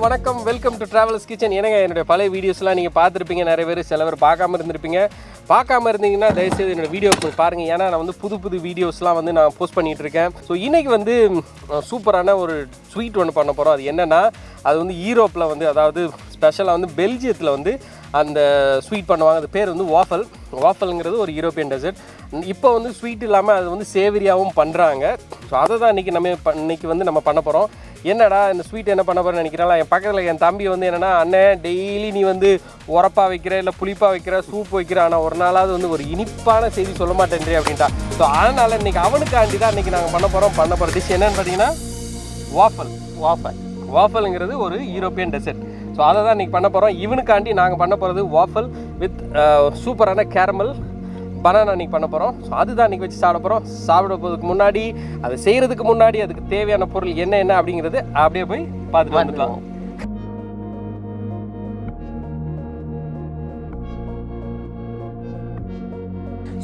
வணக்கம், welcome to travel ஸ்கிச்சன். என்னுடைய பழைய வீடியோஸ்லாம் நீங்கள் பார்த்துருப்பீங்க. நிறைய பேர் சில பேர் பார்க்காம இருந்திருப்பீங்க. பார்க்காம இருந்தீங்கன்னா தயவுசெய்து என்னோடய வீடியோ பாருங்கள். ஏன்னா நான் வந்து புது வீடியோஸ்லாம் வந்து நான் போஸ்ட் பண்ணிகிட்டு இருக்கேன். ஸோ இன்றைக்கி வந்து சூப்பரான ஒரு ஸ்வீட் ஒன்று பண்ண போகிறோம். அது என்னென்னா, அது வந்து யூரோப்பில் வந்து, அதாவது ஸ்பெஷலாக வந்து பெல்ஜியத்தில் வந்து அந்த ஸ்வீட் பண்ணுவாங்க. அது பேர் வந்து வாஃபல்ங்கிறது ஒரு யூரோப்பியன் டெசர்ட். இப்போ வந்து ஸ்வீட் இல்லாமல் அது வந்து சேவரியாகவும் பண்ணுறாங்க. ஸோ அதை தான் இன்றைக்கி வந்து நம்ம பண்ண போகிறோம். என்னடா இந்த ஸ்வீட் என்ன பண்ண போகிறேன்னு நினைக்கிறேன். என் பக்கத்தில் என் தம்பி வந்து என்னென்னா, அண்ணன் டெய்லி நீ வந்து உரப்பாக வைக்கிற, இல்லை புளிப்பாக வைக்கிற, சூப் வைக்கிற, ஆனால் ஒரு நாளாவது வந்து ஒரு இனிப்பான செய்தி சொல்ல மாட்டேன்றே அப்படின்ட்டா. ஸோ அதனால் இன்றைக்கி அவனுக்காண்டி தான் இன்றைக்கி நாங்கள் பண்ண போகிற டிஷ் என்னென்னு பார்த்தீங்கன்னா வாஃபல்ங்கிறது ஒரு யூரோப்பியன் டெசர்ட். ஸோ அதை தான் இன்றைக்கி பண்ண போகிறோம். இவனுக்காண்டி நாங்கள் பண்ண போகிறது வாஃபல் வித் சூப்பரான கேரமல் பனானா இன்றைக்கி பண்ண போகிறோம். ஸோ அதுதான் இன்றைக்கி வச்சு சாப்பிட போகிறோம். சாப்பிட போகிறதுக்கு முன்னாடி, அதை செய்கிறதுக்கு முன்னாடி அதுக்கு தேவையான பொருள் என்ன அப்படிங்கிறது அப்படியே போய் பார்த்துட்டு வந்துக்கலாம்.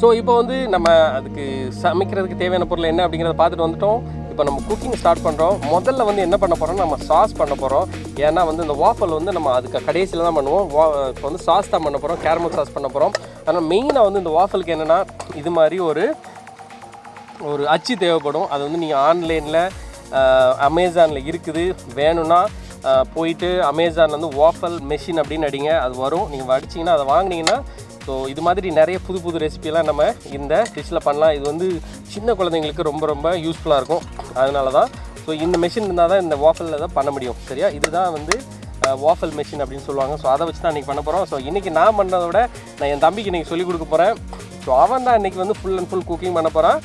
ஸோ இப்போ வந்து நம்ம அதுக்கு சமைக்கிறதுக்கு தேவையான பொருள் என்ன அப்படிங்கிறத பார்த்துட்டு வந்துட்டோம். இப்போ நம்ம குக்கிங் ஸ்டார்ட் பண்ணுறோம். முதல்ல வந்து என்ன பண்ண போகிறோம், நம்ம சாஸ் பண்ண போகிறோம். ஏன்னா வந்து இந்த வாஃபல் வந்து நம்ம அதுக்கு கடைசியில் தான் பண்ணுவோம். இப்போ வந்து சாஸ் தான் பண்ண போகிறோம், கேரமல் சாஸ் பண்ண போகிறோம். ஆனால் மெயினாக வந்து இந்த வாஃபலுக்கு என்னென்னா, இது மாதிரி ஒரு அச்சு தேவைப்படும். அது வந்து நீங்கள் ஆன்லைனில் அமேசானில் இருக்குது. வேணும்னா போயிட்டு அமேசான் வந்து வாஃபல் மெஷின் அப்படின்னு அடிங்க, அது வரும். நீங்கள் அடிச்சிங்கன்னா அதை வாங்கினீங்கன்னா, ஸோ இது மாதிரி நிறைய புது ரெசிபியெல்லாம் நம்ம இந்த டிஷ்ஷில் பண்ணலாம். இது வந்து சின்ன குழந்தைங்களுக்கு ரொம்ப யூஸ்ஃபுல்லாக இருக்கும். அதனால தான் ஸோ இந்த மெஷின் இருந்தால் தான் இந்த வாஃபலில் தான் பண்ண முடியும். சரியா, இதுதான் வந்து வாஃபல் மெஷின் அப்படின்னு சொல்லுவாங்க. ஸோ அதை வச்சு தான் இன்றைக்கி பண்ண போகிறோம். ஸோ இன்றைக்கி நான் பண்ணதை விட நான் என் தம்பிக்கு இன்றைக்கி சொல்லிக் கொடுக்க போகிறேன். ஸோ அவன் தான் இன்றைக்கி வந்து ஃபுல் அண்ட் ஃபுல் குக்கிங் பண்ண போகிறான்.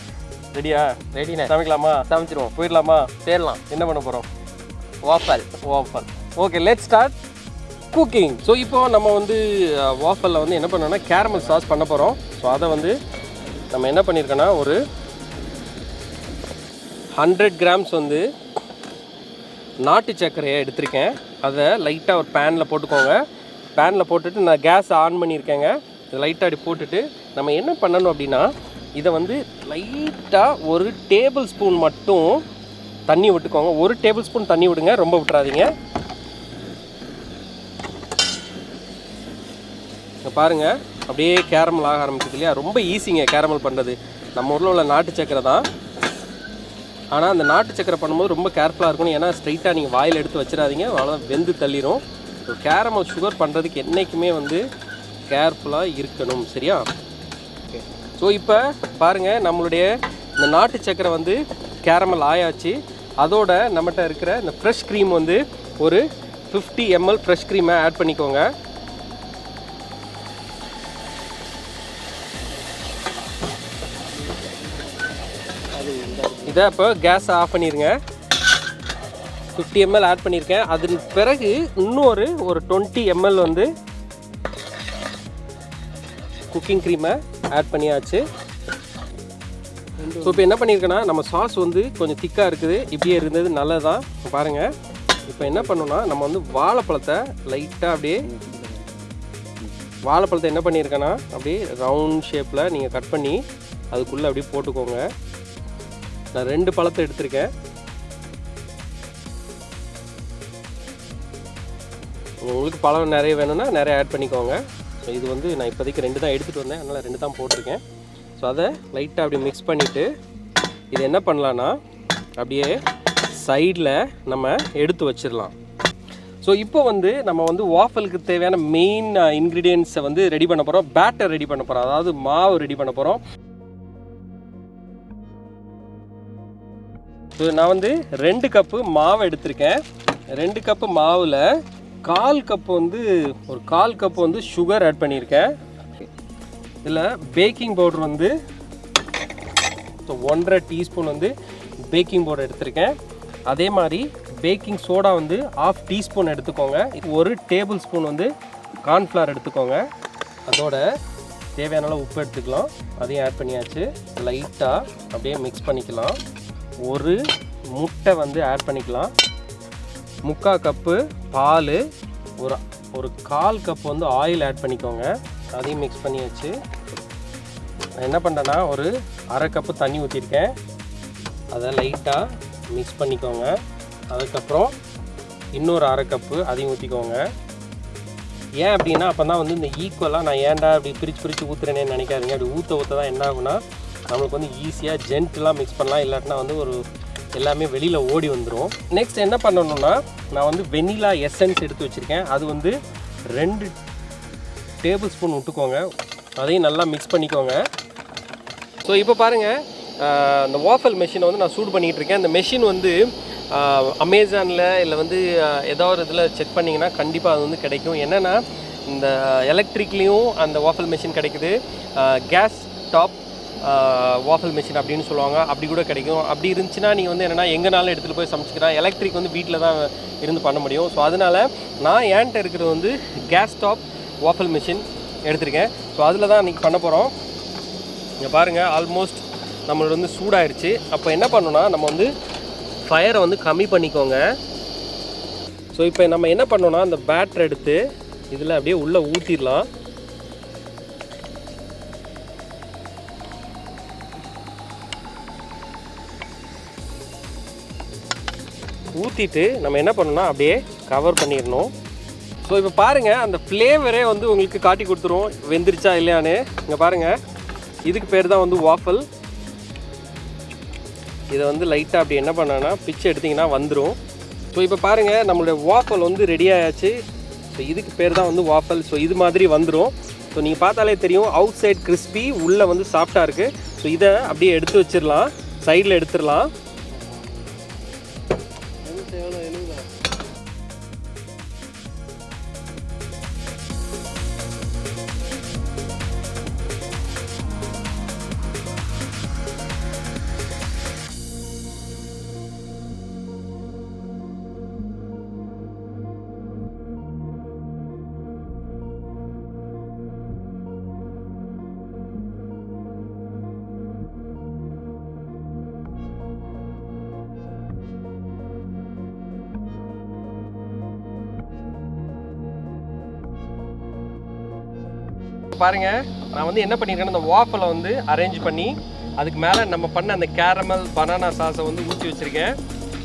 ரெடிண்ணே? சமைக்கலாமா? சமைச்சிருவோம். போயிடலாமா? தேடலாம். என்ன பண்ண போகிறோம்? வாஃபல். Okay, let's start cooking. So இப்போ நம்ம வந்து வாஃபலில் வந்து என்ன பண்ணோன்னா, கேரமல் சாஸ் பண்ண போகிறோம். ஸோ அதை வந்து நம்ம என்ன பண்ணியிருக்கோன்னா, ஒரு 100 கிராம்ஸ் வந்து நாட்டு சர்க்கரையை எடுத்திருக்கேன். அதை லைட்டாக ஒரு பேனில் போட்டுக்கோங்க. பேனில் போட்டுட்டு நான் கேஸ் ஆன் பண்ணியிருக்கேங்க. இதை லைட்டாக அப்படி போட்டுட்டு நம்ம என்ன பண்ணணும் அப்படின்னா, இதை வந்து லைட்டாக ஒரு டேபிள் ஸ்பூன் மட்டும் தண்ணி விட்டுக்கோங்க. ஒரு டேபிள் ஸ்பூன் தண்ணி விடுங்க, ரொம்ப விட்டுறாதீங்க. பாருங்கள், அப்படியே கேரமல் ஆக ஆரம்பிக்குது இல்லையா? ரொம்ப ஈஸிங்க கேரமல் பண்ணுறது. நம்ம ஊரில் உள்ள நாட்டு சக்கரை தான். ஆனால் அந்த நாட்டு சக்கரை பண்ணும்போது ரொம்ப கேர்ஃபுல்லாக இருக்கணும். ஏன்னா ஸ்ட்ரைட்டாக நீங்கள் வாயில் எடுத்து வச்சிடாதீங்க, அவ்வளோதான் வெந்து தள்ளிடும். ஸோ கேரமல் சுகர் பண்ணுறதுக்கு என்றைக்குமே வந்து கேர்ஃபுல்லாக இருக்கணும். சரியா? ஓகே. ஸோ இப்போ பாருங்கள், நம்மளுடைய இந்த நாட்டு சக்கரை வந்து கேரமல் ஆயாச்சு. அதோட நம்மகிட்ட இருக்கிற இந்த ஃப்ரெஷ் க்ரீம் வந்து ஒரு 50 ml ஃப்ரெஷ் க்ரீமை ஆட் பண்ணிக்கோங்க. இதை இப்போ கேஸை ஆஃப் பண்ணிடுங்க. 50 ml ஆட் பண்ணியிருக்கேன். அதன் பிறகு இன்னொரு 20 ml வந்து குக்கிங் க்ரீமை ஆட் பண்ணியாச்சு. ஸோ இப்போ என்ன பண்ணியிருக்கேன்னா, நம்ம சாஸ் வந்து கொஞ்சம் திக்காக இருக்குது. இப்படியே இருந்தது நல்லது தான். பாருங்கள், இப்போ என்ன பண்ணோன்னா, நம்ம வந்து வாழைப்பழத்தை லைட்டாக அப்படியே என்ன பண்ணியிருக்கேன்னா, அப்படியே ரவுண்ட் ஷேப்பில் நீங்கள் கட் பண்ணி அதுக்குள்ளே அப்படியே போட்டுக்கோங்க. நான் 2 பழத்தை எடுத்திருக்கேன். உங்களுக்கு பழம் நிறைய வேணும்னா நிறைய ஆட் பண்ணிக்கோங்க. ஸோ இது வந்து நான் இப்போதைக்கு 2 தான் எடுத்துகிட்டு வந்தேன், அதனால் 2 தான் போட்டிருக்கேன். ஸோ அதை லைட்டாக அப்படியே மிக்ஸ் பண்ணிவிட்டு இது என்ன பண்ணலான்னா, அப்படியே சைடில் நம்ம எடுத்து வச்சிடலாம். ஸோ இப்போ வந்து நம்ம வந்து வாஃபலுக்கு தேவையான மெயின் இன்க்ரீடியன்ட்ஸை வந்து ரெடி பண்ண போகிறோம். பேட்டர் ரெடி பண்ண போகிறோம், அதாவது மாவு ரெடி பண்ண போகிறோம். ஸோ நான் வந்து 2 கப்பு மாவு எடுத்திருக்கேன். 2 கப்பு மாவில் 1/4 கப்பு வந்து சுகர் ஆட் பண்ணியிருக்கேன். இதில் பேக்கிங் பவுடர் வந்து 1.5 டீஸ்பூன் வந்து பேக்கிங் பவுடர் எடுத்திருக்கேன். அதே மாதிரி பேக்கிங் சோடா வந்து 1/2 டீஸ்பூன் எடுத்துக்கோங்க. 1 டேபிள் ஸ்பூன் வந்து கார்ன்ஃப்ளவர் எடுத்துக்கோங்க. அதோட தேவையான அளவு உப்பு எடுத்துக்கலாம். அதையும் ஆட் பண்ணியாச்சு. லைட்டாக அப்படியே மிக்ஸ் பண்ணிக்கலாம். 1 முட்டை வந்து ஆட் பண்ணிக்கலாம். 3/4 கப்பு பால், ஒரு 1/4 கப் வந்து ஆயில் ஆட் பண்ணிக்கோங்க. அதையும் மிக்ஸ் பண்ணி வச்சு நான் என்ன பண்ணுறேன்னா, ஒரு 1/2 கப்பு தண்ணி ஊற்றிருக்கேன். அதை லைட்டாக மிக்ஸ் பண்ணிக்கோங்க. அதுக்கப்புறம் இன்னொரு 1/2 கப்பு அதையும் ஊற்றிக்கோங்க. ஏன் அப்படின்னா அப்போ தான் வந்து இந்த ஈக்குவலாக நான் ஏன்டா அப்படி பிரித்து ஊற்றுறேனேன்னு நினைக்காதீங்க. அப்படி ஊற்ற தான் என்ன ஆகுனா நம்மளுக்கு வந்து ஈஸியாக ஜென்டலாக மிக்ஸ் பண்ணலாம். இல்லாட்டினா வந்து ஒரு எல்லாமே வெளியில் ஓடி வந்துடும். நெக்ஸ்ட் என்ன பண்ணணும்னா நான் வந்து வெனிலா எசன்ஸ் எடுத்து வச்சுருக்கேன். அது வந்து 2 டேபிள் ஸ்பூன் விட்டுக்கோங்க. அதையும் நல்லா மிக்ஸ் பண்ணிக்கோங்க. ஸோ இப்போ பாருங்கள், இந்த வாஃபல் மெஷினை வந்து நான் சூடு பண்ணிகிட்டு இருக்கேன். இந்த மெஷின் வந்து அமேசானில் இல்லை வந்து ஏதாவது இதில் செக் பண்ணிங்கன்னா கண்டிப்பாக அது வந்து கிடைக்கும். என்னென்னா இந்த எலக்ட்ரிக்லேயும் அந்த வாஃபல் மெஷின் கிடைக்குது, கேஸ் டாப் வாஃபல் மெஷின் அப்படின்னு சொல்லுவாங்க, அப்படி கூட கிடைக்கும். அப்படி இருந்துச்சுன்னா நீங்கள் வந்து என்னென்னா எங்கேனாலும் எடுத்துகிட்டு போய் சமைச்சிக்கலாம். எலக்ட்ரிக் வந்து வீட்டில் தான் இருந்து பண்ண முடியும். ஸோ அதனால் நான் ஏன்ட்ட இருக்கிறது வந்து கேஸ் டாப் வாஃபல் மெஷின் எடுத்திருக்கேன். ஸோ அதில் தான் இன்றைக்கி பண்ண போகிறோம். இங்கே பாருங்கள், ஆல்மோஸ்ட் நம்மளோட வந்து சூடாகிடுச்சு. அப்போ என்ன பண்ணணும்னா நம்ம வந்து ஃபயரை வந்து கம்மி பண்ணிக்கோங்க. ஸோ இப்போ நம்ம என்ன பண்ணோன்னா அந்த பேட்டர் எடுத்து இதில் அப்படியே உள்ளே ஊற்றிடலாம். ஊற்றிட்டு நம்ம என்ன பண்ணணும்னா அப்படியே கவர் பண்ணிடணும். ஸோ இப்போ பாருங்கள், அந்த ஃப்ளேவரே வந்து உங்களுக்கு காட்டி கொடுத்துரும் வெந்துருச்சா இல்லையான்னு. இங்கே பாருங்கள், இதுக்கு பேர் தான் வந்து வாஃபல். இதை வந்து லைட்டாக அப்படி என்ன பண்ணனா பிச்சு எடுத்திங்கன்னா வந்துடும். ஸோ இப்போ பாருங்கள், நம்மளுடைய வாஃபல் வந்து ரெடி ஆயாச்சு. ஸோ இதுக்கு பேர் தான் வந்து வாஃபல். ஸோ இது மாதிரி வந்துடும். ஸோ நீங்கள் பார்த்தாலே தெரியும், அவுட் சைட் கிறிஸ்பி, உள்ளே வந்து சாஃப்டாக இருக்குது. ஸோ இதை அப்படியே எடுத்து வச்சிடலாம், சைடில் எடுத்துடலாம். பாருங்கள், நான் வந்து என்ன பண்ணியிருக்கேன்னா அந்த வாஃபலை வந்து அரேஞ்ச் பண்ணி அதுக்கு மேலே நம்ம பண்ண அந்த கேரமல் பனானா சாஸை வந்து ஊற்றி வச்சுருக்கேன்.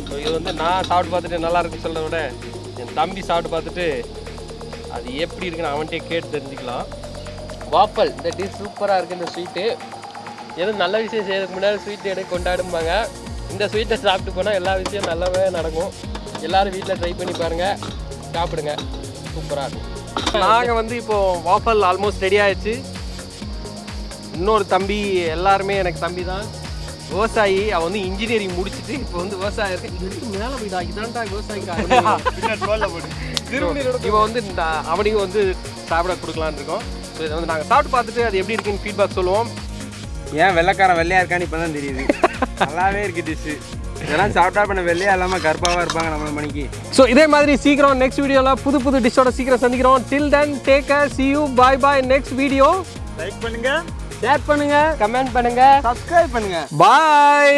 ஸோ இது வந்து நான் சாப்பிட்டு பார்த்துட்டு நல்லா இருக்குன்னு சொல்கிறத விட என் தம்பி சாப்பிட்டு பார்த்துட்டு அது எப்படி இருக்குன்னு அவன்கிட்டே கேட்டு தெரிஞ்சுக்கலாம். வாஃபல் இந்த டிஷ் சூப்பராக இருக்குது. இந்த ஸ்வீட்டு எதுவும் நல்ல விஷயம் செய்யறதுக்கு முன்னாடி ஸ்வீட் எடுத்து கொண்டாடும்பாங்க. இந்த ஸ்வீட்டை சாப்பிட்டு போனால் எல்லா விஷயம் நல்லாவே நடக்கும். எல்லோரும் வீட்டில் ட்ரை பண்ணி பாருங்கள், சாப்பிடுங்க, சூப்பராக இருக்கும். நாங்கள் வந்து இப்போது வாஃபல் ஆல்மோஸ்ட் ரெடி ஆகிடுச்சு. இன்னொரு தம்பி, எல்லாருமே எனக்கு தம்பி தான், விவசாயி. அவன் வந்து இன்ஜினியரிங் முடிச்சுட்டு இப்போ வந்து விவசாயம் இருக்கு. இதுக்கு மேலே போயிடா, இதான்டா விவசாயிக்கு. இவன் வந்து அவனையும் வந்து சாப்பிட கொடுக்கலான்னு இருக்கோம். ஸோ இதை வந்து நாங்கள் சாப்பிட்டு பார்த்துட்டு அது எப்படி இருக்குன்னு ஃபீட்பேக் சொல்லுவோம். ஏன் வெள்ளைக்காரன் வெள்ளையாக இருக்கான்னு இப்போ தான் தெரியுது. நல்லாவே இருக்குது டிஷ்ஷு. இதெல்லாம் சாப்பிட்டா பண்ண வெள்ளையா இல்லாமல் கருப்பாக இருப்பாங்க நம்ம மணிக்கு. ஸோ இதே மாதிரி சீக்கிரம் நெக்ஸ்ட் வீடியோவில் புது டிஷ்ஷோட சீக்கிரம் சந்திக்கிறோம். Till then take care, see you, bye bye. Next video like பண்ணுங்க, ஷேர் பண்ணுங்க, கமெண்ட் பண்ணுங்க, சப்ஸ்கிரைப் பண்ணுங்க. பாய்.